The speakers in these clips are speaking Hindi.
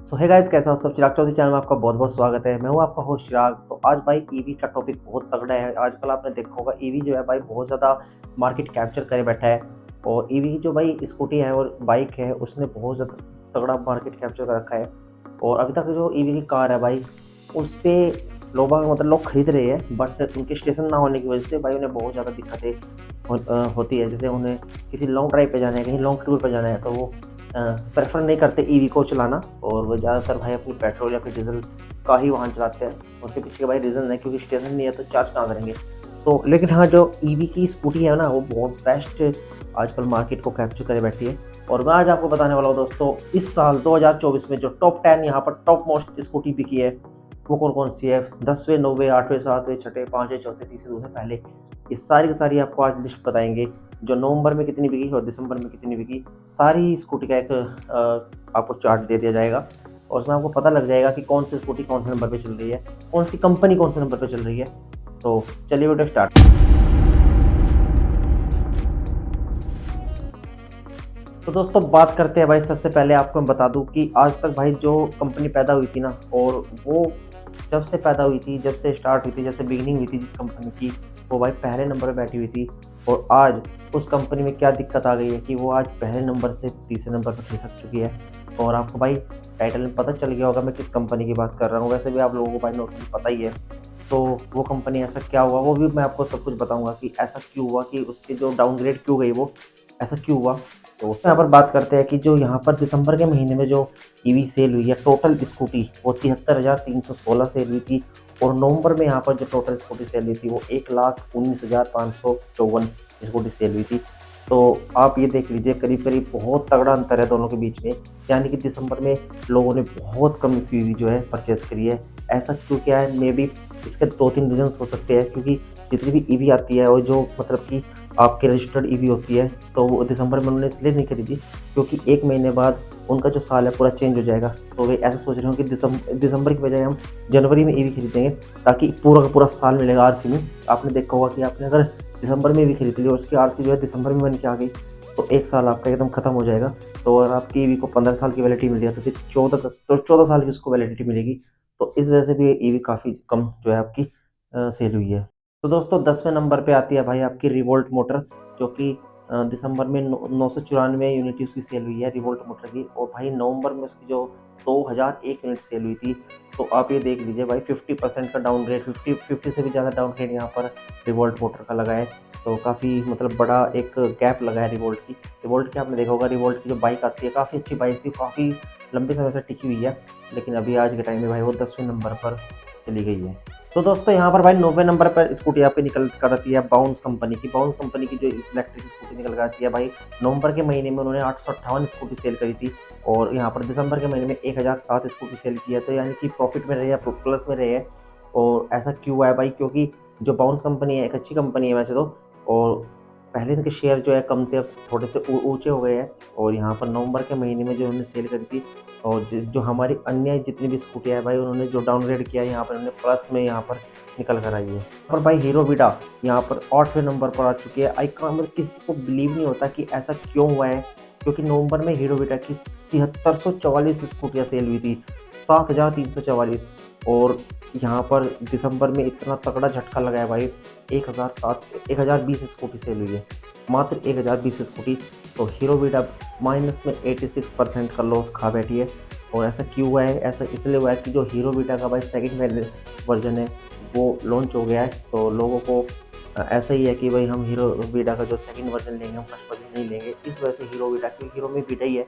सो हे गाइस, कैसे हो आप सब। चिराग चौधरी चैनल में आपका बहुत बहुत स्वागत है। मैं हूं आपका होस्ट चिराग। तो आज भाई ईवी का टॉपिक बहुत तगड़ा है। आजकल आपने देखा होगा ईवी जो है भाई बहुत ज़्यादा मार्केट कैप्चर करे बैठा है। और ईवी जो भाई स्कूटी है और बाइक है उसने बहुत ज़्यादा तगड़ा मार्केट कैप्चर कर रखा है। और अभी तक जो ईवी की कार है भाई उस पर लोग खरीद रहे हैं, बट उनके स्टेशन ना होने की वजह से भाई उन्हें बहुत ज़्यादा दिक्कतें होती है। जैसे उन्हें किसी लॉन्ग ड्राइव पे जाना है, कहीं लॉन्ग टूर पे जाना है, तो वो प्रेफर नहीं करते ईवी को चलाना। और वो ज़्यादातर भाई अपनी पेट्रोल या फिर डीजल का ही वाहन चलाते हैं। उसके पीछे का भाई रीज़न है क्योंकि स्टेशन नहीं है तो चार्ज कहाँ करेंगे। तो लेकिन हाँ, जो ईवी की स्कूटी है ना वो बहुत बेस्ट आजकल मार्केट को कैप्चर करे बैठी है। और मैं आज आपको बताने वाला हूँ दोस्तों, इस साल 2024 में जो टॉप 10 यहाँ पर टॉप मोस्ट स्कूटी बिकी है वो कौन कौन सी है। 10वें, 9वें, 8वें, 7वें, छठे, 5वें, चौथे, तीसरे, दूसरे, पहले, ये सारी की सारी आपको आज लिस्ट बताएंगे। जो नवंबर में कितनी बिकी और दिसंबर में कितनी बिकी, सारी स्कूटी का एक आपको चार्ट दे दिया जाएगा। और उसमें आपको पता लग जाएगा कि कौन सी स्कूटी कौन से नंबर पे चल रही है, कौन सी कंपनी कौन से नंबर पे चल रही है। तो चलिए वीडियो स्टार्ट। तो दोस्तों बात करते हैं भाई, सबसे पहले आपको मैं बता दूं कि आज तक भाई जो कंपनी पैदा हुई थी ना, और वो जब से पैदा हुई थी, जब से स्टार्ट हुई थी, जब से बिगिनिंग हुई थी जिस कंपनी की, वो भाई पहले नंबर पे बैठी हुई थी। और आज उस कंपनी में क्या दिक्कत आ गई है कि वो आज पहले नंबर से तीसरे नंबर पर खिसक चुकी है। और आपको भाई टाइटल में पता चल गया होगा मैं किस कंपनी की बात कर रहा हूँ। वैसे भी आप लोगों को भाई नॉर्मली पता ही है। तो वो कंपनी, ऐसा क्या हुआ वो भी मैं आपको सब कुछ बताऊंगा कि ऐसा क्यों हुआ, कि उसकी जो डाउनग्रेड क्यों गई, वो ऐसा क्यों हुआ। तो यहाँ पर बात करते हैं कि जो यहाँ पर दिसंबर के महीने में जो ईवी सेल हुई है टोटल स्कूटी, वो 73,316 सेल हुई थी। और नवंबर में यहाँ पर जो टोटल स्कूटी सेल हुई थी वो 1,19,554 स्कूटी सेल हुई थी। तो आप ये देख लीजिए, करीब करीब बहुत तगड़ा अंतर है दोनों के बीच में। यानी कि दिसंबर में लोगों ने बहुत कम ईवी जो है परचेस करी है। ऐसा क्यों क्या है, मे बी इसके दो तीन रीजन्स हो सकते हैं। क्योंकि जितनी भी ईवी आती है और जो मतलब कि आपके रजिस्टर्ड ईवी होती है, तो वो दिसंबर में उन्होंने इसलिए नहीं खरीदी क्योंकि एक महीने बाद उनका जो साल है पूरा चेंज हो जाएगा। तो वे ऐसा सोच रहे हो कि दिसंबर की बजाय हम जनवरी में ईवी खरीदेंगे, ताकि पूरा का पूरा साल मिलेगा आरसी में। आपने देखा होगा कि आपने अगर दिसंबर में ईवी खरीद ली और उसकी आरसी जो है दिसंबर में बन के आ गई, तो एक साल आपका एकदम खत्म हो जाएगा। तो अगर आपकी ईवी को 15 साल की वैलिडिटी मिल रही है तो फिर 14 साल की उसको वैलिडिटी मिलेगी। तो इस वजह से भी ईवी काफ़ी कम जो है आपकी सेल हुई है। तो दोस्तों 10वें नंबर पे आती है भाई आपकी रिवोल्ट मोटर, जो कि दिसंबर में 994 यूनिट उसकी सेल हुई है रिवोल्ट मोटर की। और भाई नवंबर में उसकी जो 2001 यूनिट सेल हुई थी। तो आप ये देख लीजिए भाई 50% का डाउनग्रेड, 50 से भी ज़्यादा डाउनग्रेड यहाँ पर रिवोल्ट मोटर का लगा है। तो काफ़ी मतलब बड़ा एक गैप लगा है रिवोल्ट की। रिवोल्ट की आपने देखा होगा, रिवोल्ट की जो बाइक आती है काफ़ी अच्छी बाइक थी, काफ़ी लंबे समय से टिकी हुई है। लेकिन अभी आज के टाइम में भाई वो 10वें नंबर पर चली गई है। तो दोस्तों यहाँ पर भाई 9वें नंबर पर स्कूटी आपकी निकल कर आती है बाउंस कंपनी की। बाउंस कंपनी की जो इलेक्ट्रिक स्कूटी निकल कर आती है भाई, नवंबर के महीने में उन्होंने 858 स्कूटी सेल करी थी। और यहाँ पर दिसंबर के महीने में 1007 स्कूटी सेल की है। तो यानी कि प्रॉफिट में रहे हैं, प्लस में रहे हैं। और ऐसा क्यों हुआ है भाई, क्योंकि जो बाउंस कंपनी है एक अच्छी कंपनी है वैसे तो। और पहले इनके शेयर जो है कम थे, अब थोड़े से ऊंचे हो गए हैं। और यहाँ पर नवंबर के महीने में जो उन्होंने सेल करी थी, और जो हमारी अन्य जितनी भी स्कूटियाँ हैं भाई उन्होंने जो डाउनग्रेड किया है, यहाँ पर उन्होंने प्लस में यहाँ पर निकल कर आई है। और भाई हीरो वीडा यहाँ पर 8वें नंबर पर आ चुकी है। आई का मतलब किसी को बिलीव नहीं होता कि ऐसा क्यों हुआ है। क्योंकि नवंबर में हीरो वीडा की 7344 स्कूटियाँ सेल हुई थी, 7344। और यहाँ पर दिसंबर में इतना तगड़ा झटका लगा है भाई, 1020 स्कूटी सेल हुई है, मात्र 1020 स्कूटी। तो हीरो वीडा माइनस में 86% का लॉस खा बैठी है। और ऐसा क्यों हुआ है, ऐसा इसलिए हुआ है कि जो हीरो वीटा का भाई सेकंड वर्जन है वो लॉन्च हो गया है। तो लोगों को ऐसा ही है कि भाई हम हीरो वीटा का जो सेकंड वर्जन लेंगे, हम फर्स्ट वर्जन नहीं लेंगे। इस वजह से हीरो वीटा, क्योंकि हीरो में वीटा ही है,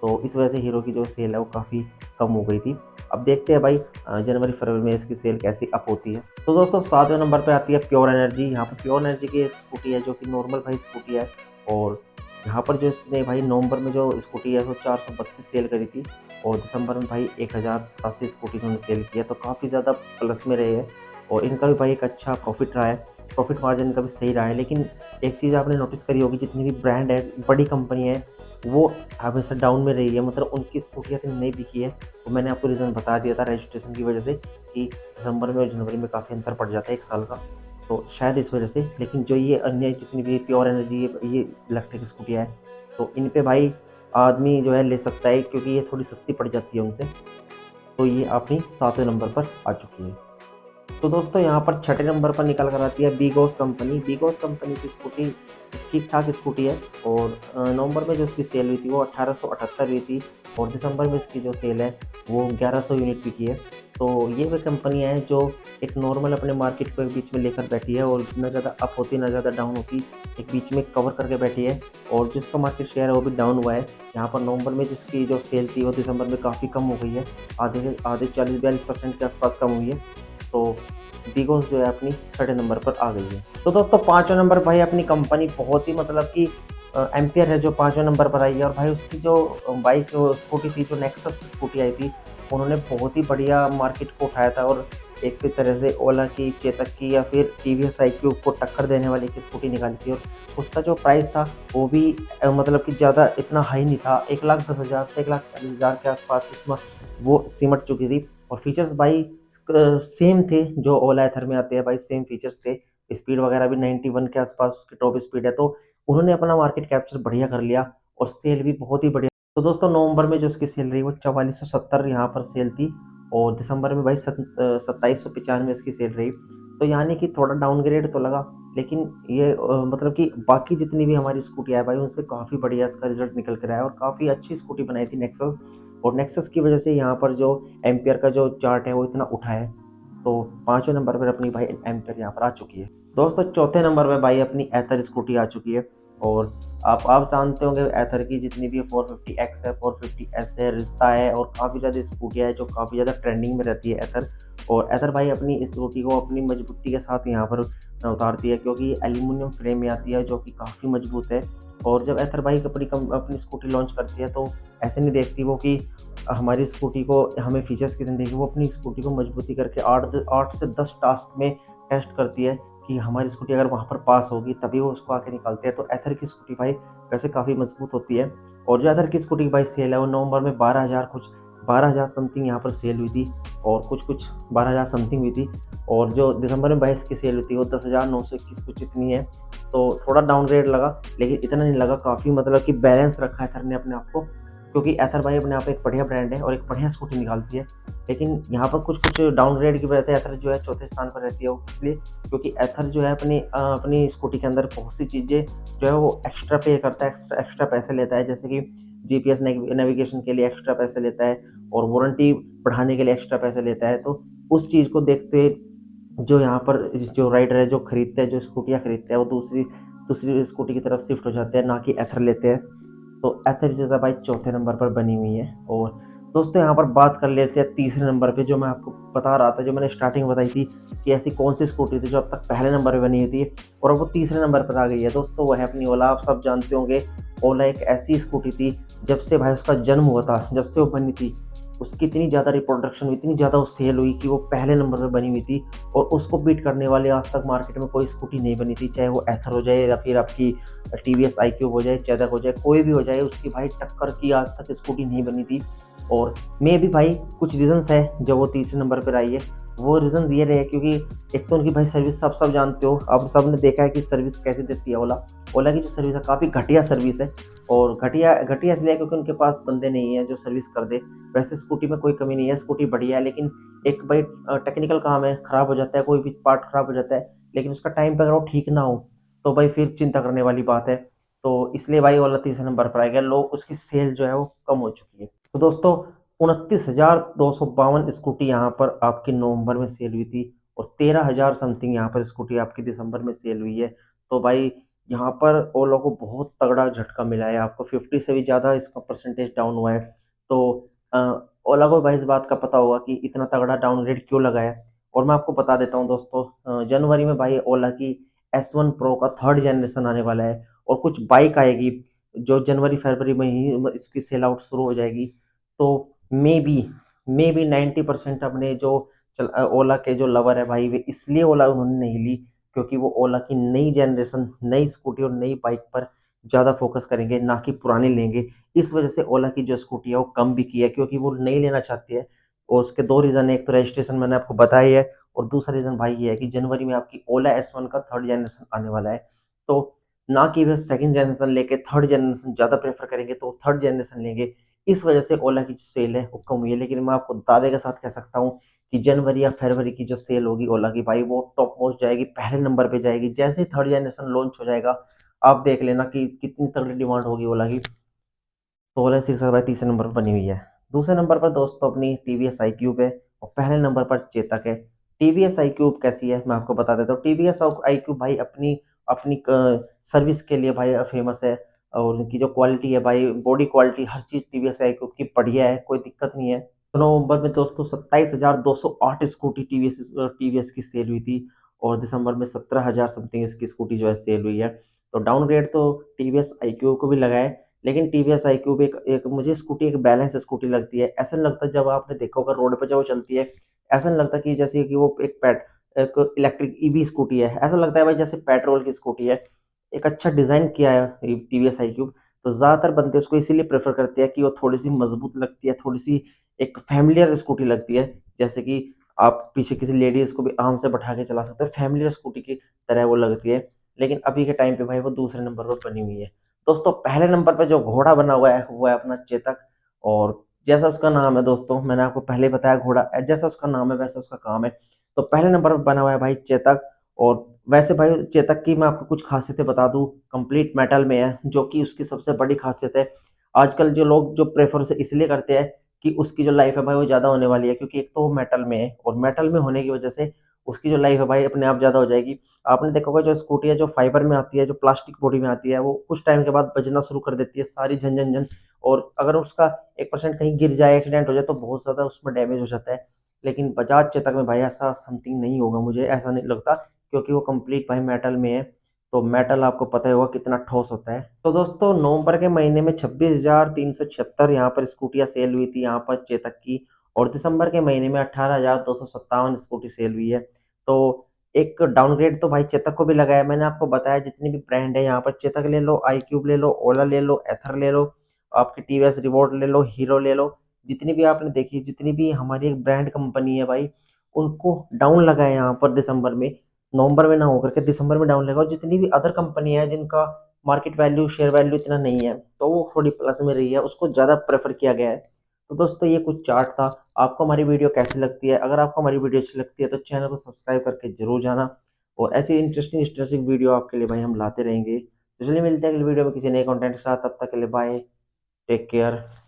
तो इस वजह से हीरो की जो सेल है वो काफ़ी कम हो गई थी। अब देखते हैं भाई जनवरी फरवरी में इसकी सेल कैसी अप होती है। तो दोस्तों 7वें नंबर पे आती है प्योर एनर्जी। यहाँ पर प्योर एनर्जी की स्कूटी है जो कि नॉर्मल भाई स्कूटी है। और यहाँ पर जो इसने भाई नवंबर में जो स्कूटी है वो 432 सेल करी थी। और दिसंबर में भाई 1087 स्कूटी इन्होंने सेल किया, तो काफ़ी ज़्यादा प्लस में रहे हैं। और इनका भी भाई एक अच्छा प्रॉफिट रहा है, प्रॉफिट मार्जिन इनका भी सही रहा है। लेकिन एक चीज़ आपने नोटिस करी होगी, जितनी भी ब्रांड है, बड़ी कंपनी है, वो हमेशा डाउन में रही है। मतलब उनकी स्कूटियाँ इतनी नहीं बिकी है। तो मैंने आपको रीज़न बता दिया था रजिस्ट्रेशन की वजह से, कि दिसंबर में और जनवरी में काफ़ी अंतर पड़ जाता है एक साल का। तो शायद इस वजह से। लेकिन जो ये अन्य जितनी भी प्योर एनर्जी ये इलेक्ट्रिक स्कूटियाँ हैं, तो इन पे भाई आदमी जो है ले सकता है, क्योंकि ये थोड़ी सस्ती पड़ जाती है उनसे। तो ये अपनी 7वें नंबर पर आ चुकी है। तो दोस्तों यहाँ पर छठे नंबर पर निकल कर आती है बीगोस कंपनी। बीगोस कंपनी की स्कूटी ठीक ठाक स्कूटी है, और नवंबर में जो इसकी सेल हुई थी वो 1878 हुई थी, और दिसंबर में इसकी जो सेल है वो 1100 यूनिट बिकी है। तो ये वे कंपनियाँ हैं जो एक नॉर्मल अपने मार्केट को एक बीच में लेकर बैठी है, और ना ज़्यादा अप होती ना ज़्यादा डाउन होती, एक बीच में कवर करके बैठी है, और जिसका मार्केट शेयर है वो भी डाउन हुआ है। यहाँ पर नवंबर में जिसकी जो सेल थी वो दिसंबर में काफ़ी कम हो गई है, आधे आधे 40-42% के आसपास कम हुई है। तो बिगोस जो है अपनी छठे नंबर पर आ गई है। तो दोस्तों 5वें नंबर भाई अपनी कंपनी बहुत ही मतलब कि एम्पियर है जो 5वें नंबर पर आई है, और भाई उसकी जो बाइक स्कूटी थी, जो नेक्सस स्कूटी आई थी, उन्होंने बहुत ही बढ़िया मार्केट को उठाया था, और एक भी तरह से ओला की, चेतक की या फिर टीवीएस iQube को टक्कर देने वाली एक स्कूटी निकाली थी। और उसका जो प्राइस था वो भी मतलब कि ज़्यादा इतना हाई नहीं था, 1,10,000 से 1,40,000 के आसपास इसमें वो सिमट चुकी थी। और फीचर्स भाई सेम थे जो ओला एथर में आते हैं भाई, सेम फीचर्स थे। स्पीड वगैरह भी 91 के आसपास उसकी टॉप स्पीड है, तो उन्होंने अपना मार्केट कैप्चर बढ़िया कर लिया, और सेल भी बहुत ही बढ़िया। तो दोस्तों नवंबर में जो उसकी सेल रही वो 4470 यहाँ पर सेल थी, और दिसंबर में भाई 2795 इसकी सेल रही। तो यानी कि थोड़ा डाउनग्रेड तो लगा, लेकिन ये मतलब कि बाकी जितनी भी हमारी स्कूटी है भाई उनसे काफ़ी बढ़िया इसका रिजल्ट निकल कर आया, और काफ़ी अच्छी स्कूटी बनाई थी नेक्सस, और नेक्सस की वजह से यहाँ पर जो एम्पियर का जो चार्ट है वो इतना उठा है। तो 5वें नंबर पर अपनी भाई एम्पियर यहाँ पर आ चुकी है। दोस्तों चौथे नंबर पर भाई अपनी एथर स्कूटी आ चुकी है, और आप जानते होंगे एथर की जितनी भी 450X है, 450S है, रिश्ता है, और काफ़ी ज़्यादा स्कूटियाँ है जो काफ़ी ज़्यादा ट्रेंडिंग में रहती है एथर। और एथर भाई अपनी इस स्कूटी को अपनी मजबूती के साथ यहाँ पर उतारती है, क्योंकि एल्यूमिनियम फ्रेम में आती है जो कि काफ़ी मजबूत है। और जब एथर बाइक अपनी स्कूटी लॉन्च करती है तो ऐसे नहीं देखती वो कि हमारी स्कूटी को हमें फीचर्स कितने देगी, वो अपनी स्कूटी को मजबूती करके 8 से 10 टास्क में टेस्ट करती है कि हमारी स्कूटी अगर वहाँ पर पास होगी तभी वो उसको आके निकालते हैं। तो एथर की स्कूटी भाई वैसे काफ़ी मजबूत होती है, और जो एथर की स्कूटी की भाई सेल है वो नवंबर में 12,000 समथिंग यहाँ पर सेल हुई थी, और कुछ 12,000 समथिंग हुई थी, और जो दिसंबर में 22 की सेल हुई थी वो 10,921 कुछ इतनी है। तो थोड़ा डाउनग्रेड लगा, लेकिन इतना नहीं लगा, काफ़ी मतलब कि बैलेंस रखा एथर ने अपने आप को, क्योंकि एथर भाई अपने आप एक बढ़िया ब्रांड है और एक बढ़िया स्कूटी निकालती है। लेकिन यहाँ पर कुछ डाउनग्रेड की वजह से एथर जो है चौथे स्थान पर रहती है, वो इसलिए क्योंकि एथर जो है अपनी स्कूटी के अंदर बहुत सी चीज़ें जो है वो एक्स्ट्रा पे करता है, एक्स्ट्रा पैसे लेता है, जैसे कि जीपीएस नेविगेशन के लिए एक्स्ट्रा पैसे लेता है, और वारंटी बढ़ाने के लिए एक्स्ट्रा पैसे लेता है। तो उस चीज़ को देखते हुए जो यहाँ पर जो राइडर है जो खरीदते हैं, जो स्कूटियाँ खरीदते हैं, वो दूसरी दूसरी स्कूटी की तरफ शिफ्ट हो जाते हैं, ना कि एथर लेते हैं। तो एथेरिस बाइक चौथे नंबर पर बनी हुई है। और दोस्तों यहाँ पर बात कर लेते हैं तीसरे नंबर पे, जो मैं आपको बता रहा था, जो मैंने स्टार्टिंग बताई थी कि ऐसी कौन सी स्कूटी थी जो अब तक पहले नंबर पे बनी हुई थी और अब वो तीसरे नंबर पर आ गई है। दोस्तों वह है अपनी ओला। आप सब जानते होंगे ओला एक ऐसी स्कूटी थी, जब से भाई उसका जन्म हुआ था, जब से वो बनी थी, उसकी इतनी ज़्यादा रिप्रोडक्शन हुई, इतनी ज़्यादा सेल हुई कि वो पहले नंबर पर बनी हुई थी, और उसको बीट करने वाली आज तक मार्केट में कोई स्कूटी नहीं बनी थी, चाहे वो एथर हो जाए या फिर आपकी टीवीएस iQube हो जाए, चेतक हो जाए, कोई भी हो जाए, उसकी भाई टक्कर की आज तक स्कूटी नहीं बनी थी। और मे भी भाई कुछ रीजंस है जब वो तीसरे नंबर पर आई है। वो रीजन ये रहे क्योंकि एक तो उनकी भाई सर्विस आप सब जानते हो, अब सब ने देखा है कि सर्विस कैसे देती है ओला। ओला की जो सर्विस है काफ़ी घटिया सर्विस है, और घटिया घटिया इसलिए क्योंकि उनके पास बंदे नहीं है जो सर्विस कर दे। वैसे स्कूटी में कोई कमी नहीं है, स्कूटी बढ़िया है, लेकिन एक भाई टेक्निकल काम है, ख़राब हो जाता है, कोई भी पार्ट ख़राब हो जाता है, लेकिन उसका टाइम पे अगर वो ठीक ना हो तो भाई फिर चिंता करने वाली बात है। तो इसलिए भाई ओला तीसरे नंबर पर आ गया, लोग उसकी सेल जो है वो कम हो चुकी है। तो दोस्तों 29,252 स्कूटी यहाँ पर आपकी नवंबर में सेल हुई थी, और 13,000 समथिंग यहाँ पर स्कूटी आपकी दिसंबर में सेल हुई है। तो भाई यहाँ पर ओला को बहुत तगड़ा झटका मिला है, आपको 50 से भी ज़्यादा इसका परसेंटेज डाउन हुआ है। तो अ, ओला को भाई इस बात का पता होगा कि इतना तगड़ा डाउनग्रेड क्यों लगा है, और मैं आपको बता देता हूँ दोस्तों। जनवरी में भाई ओला की S1 प्रो का थर्ड जनरेशन आने वाला है, और कुछ बाइक आएगी जो जनवरी फरवरी में ही इसकी सेल आउट शुरू हो जाएगी। तो मे बी 90% अपने जो ओला के जो लवर है भाई, वे इसलिए ओला उन्होंने नहीं ली क्योंकि वो ओला की नई जनरेशन, नई स्कूटी और नई बाइक पर ज़्यादा फोकस करेंगे, ना कि पुरानी लेंगे। इस वजह से ओला की जो स्कूटी है वो कम बिकी है, क्योंकि वो नहीं लेना चाहती है। और उसके दो रीज़न है, एक तो रजिस्ट्रेशन मैंने आपको बताई है, और दूसरा रीज़न भाई ये है कि जनवरी में आपकी ओला S1 का थर्ड जनरेशन आने वाला है। तो ना कि वह सेकंड जनरेशन लेके थर्ड जनरेशन ज़्यादा प्रेफर करेंगे तो थर्ड जनरेशन लेंगे। इस वजह से ओला की जो सेल है वो कम हुई है। लेकिन मैं आपको दावे के साथ कह सकता हूँ कि जनवरी या फरवरी की जो सेल होगी ओला की भाई वो टॉप मोस्ट जाएगी, पहले नंबर पे जाएगी। जैसे ही थर्ड जनरेशन लॉन्च हो जाएगा, आप देख लेना कि कितनी तगड़ी डिमांड होगी ओला की। तो ओला सिक्स भाई तीसरे नंबर पर बनी हुई है। दूसरे नंबर पर दोस्तों अपनी टीवीएस आई क्यूब है और पहले नंबर पर चेतक है। टीवीएस आई क्यूब कैसी है मैं आपको बता देता हूँ। टीवीएस आई क्यूब भाई अपनी अपनी सर्विस के लिए भाई फेमस है। और उनकी जो क्वालिटी है भाई, बॉडी क्वालिटी, हर चीज़ टीवीएस आई क्यूब की बढ़िया है, कोई दिक्कत नहीं है। तो नवंबर में दोस्तों 27,208 स्कूटी टीवीएस की सेल हुई थी और दिसंबर में 17,000 समथिंग इसकी स्कूटी जो है सेल हुई है। तो डाउनग्रेड तो टीवीएस आई क्यूब को भी लगा है। लेकिन टीवीएस आई क्यूब एक एक मुझे स्कूटी एक बैलेंस स्कूटी लगती है। ऐसा नहीं लगता, जब आपने देखा होगा रोड पे जब वो चलती है, ऐसा नहीं लगता कि जैसे कि वो एक इलेक्ट्रिक ईवी स्कूटी है। ऐसा लगता है भाई जैसे पेट्रोल की स्कूटी है। एक अच्छा डिज़ाइन किया है टीवीएस आई क्यूब। तो ज़्यादातर बंदे उसको इसीलिए प्रेफर करते हैं कि वो थोड़ी सी मजबूत लगती है, थोड़ी सी एक फैमिलियर स्कूटी लगती है। जैसे कि आप पीछे किसी लेडीज़ को भी आराम से बैठा के चला सकते हो, फैमिलियर स्कूटी की तरह वो लगती है। लेकिन अभी के टाइम पे भाई वो दूसरे नंबर पर बनी हुई है। दोस्तों पहले नंबर पे जो घोड़ा बना हुआ है वो है अपना चेतक। और जैसा उसका नाम है दोस्तों, मैंने आपको पहले ही बताया, घोड़ा जैसा उसका नाम है वैसा उसका काम है। तो पहले नंबर पर बना हुआ है भाई चेतक। और वैसे भाई चेतक की मैं आपको कुछ खासियतें बता दूं, कंप्लीट मेटल में है जो कि उसकी सबसे बड़ी खासियत है। आजकल जो लोग जो प्रेफर उसे इसलिए करते हैं कि उसकी जो लाइफ है भाई वो ज़्यादा होने वाली है, क्योंकि एक तो वो मेटल में है और मेटल में होने की वजह से उसकी जो लाइफ है भाई अपने आप ज़्यादा हो जाएगी। आपने देखा होगा जो स्कूटी है जो फाइबर में आती है, जो प्लास्टिक बॉडी में आती है, वो कुछ टाइम के बाद बजना शुरू कर देती है सारी झन झन झन। और अगर उसका 1% कहीं गिर जाए, एक्सीडेंट हो जाए तो बहुत ज़्यादा उसमें डैमेज हो जाता है। लेकिन बजाज चेतक में भाई ऐसा समथिंग नहीं होगा, मुझे ऐसा नहीं लगता, क्योंकि वो कंप्लीट भाई मेटल में है। तो मेटल आपको पता ही होगा कितना ठोस होता है। तो दोस्तों नवंबर के महीने में 26,376 यहाँ पर स्कूटियाँ सेल हुई थी यहाँ पर चेतक की। और दिसंबर के महीने में 18,257 स्कूटी सेल हुई है। तो एक डाउनग्रेड तो भाई चेतक को भी लगा है। मैंने आपको बताया जितनी भी ब्रांड है यहाँ पर, चेतक ले लो, आई क्यूब ले लो, ओला ले लो, एथर ले लो, आपकी टीवीएस रिवॉल्ट ले लो, हीरो ले लो, जितनी भी आपने देखी, जितनी भी हमारी एक ब्रांड कंपनी है भाई, उनको डाउन लगा है यहाँ पर दिसंबर में। नवंबर में ना होकर के दिसंबर में डाउन लगा। और जितनी भी अदर कंपनी है जिनका मार्केट वैल्यू, शेयर वैल्यू इतना नहीं है, तो वो थोड़ी प्लस में रही है, उसको ज़्यादा प्रेफर किया गया है। तो दोस्तों ये कुछ चार्ट था। आपको हमारी वीडियो कैसी लगती है? अगर आपको हमारी वीडियो अच्छी लगती है तो चैनल को सब्सक्राइब करके जरूर जाना। और ऐसी इंटरेस्टिंग इंटरेस्टिंग वीडियो आपके लिए भाई हम लाते रहेंगे। तो चलिए मिलते हैं अगली वीडियो में किसी नए कंटेंट के साथ। तब तक के लिए बाय, टेक केयर।